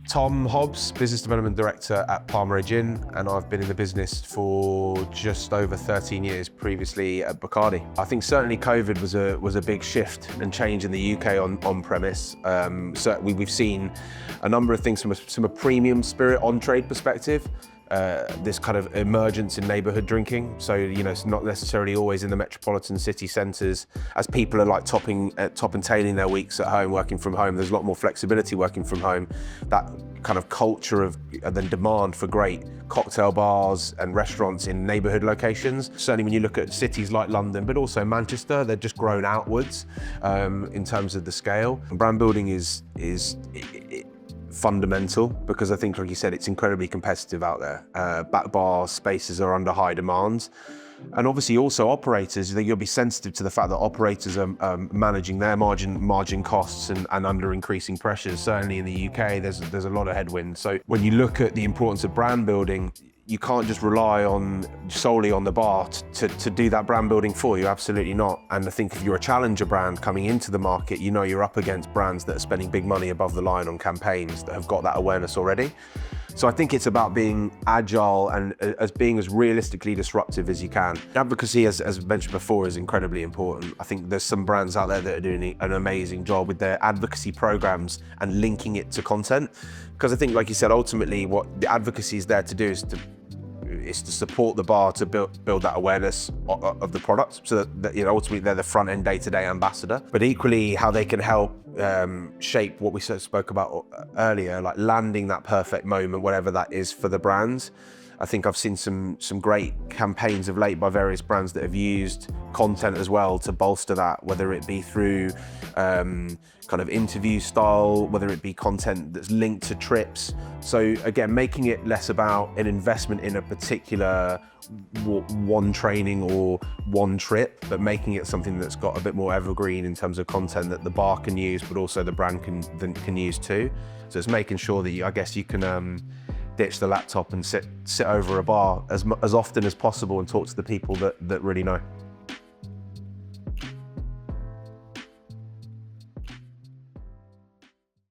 Tom Hobbs, Business Development Director at Palmaráe Gin, and I've been in the business for just over 13 years, previously at Bojarski. I think certainly COVID was a big shift and change in the UK on-premise. Certainly we've seen a number of things from a premium spirit on-trade perspective. This kind of emergence in neighbourhood drinking. So, you know, it's not necessarily always in the metropolitan city centres. As people are like top and tailing their weeks at home, working from home, there's a lot more flexibility working from home. That kind of culture of then demand for great cocktail bars and restaurants in neighbourhood locations. Certainly when you look at cities like London, but also Manchester, they're just grown outwards in terms of the scale. Brand building is fundamental because I think, like you said, it's incredibly competitive out there. Back bar spaces are under high demand. And obviously also operators, you'll be sensitive to the fact that operators are managing their margin costs and under increasing pressures. Certainly in the UK, there's a lot of headwinds. So when you look at the importance of brand building, you can't just rely solely on the bar to do that brand building for you, absolutely not. And I think if you're a challenger brand coming into the market, you know you're up against brands that are spending big money above the line on campaigns that have got that awareness already. So I think it's about being agile and being as realistically disruptive as you can. Advocacy, as mentioned before, is incredibly important. I think there's some brands out there that are doing an amazing job with their advocacy programs and linking it to content. Because I think, like you said, ultimately what the advocacy is there to do is to support the bar to build that awareness of the product, so that you know, ultimately they're the front end day-to-day ambassador. But equally, how they can help shape what we spoke about earlier, like landing that perfect moment, whatever that is for the brands. I think I've seen some great campaigns of late by various brands that have used content as well to bolster that, whether it be through kind of interview style, whether it be content that's linked to trips. So again, making it less about an investment in a particular one training or one trip, but making it something that's got a bit more evergreen in terms of content that the bar can use, but also the brand can use too. So it's making sure that I guess you can ditch the laptop and sit over a bar as often as possible and talk to the people that really know.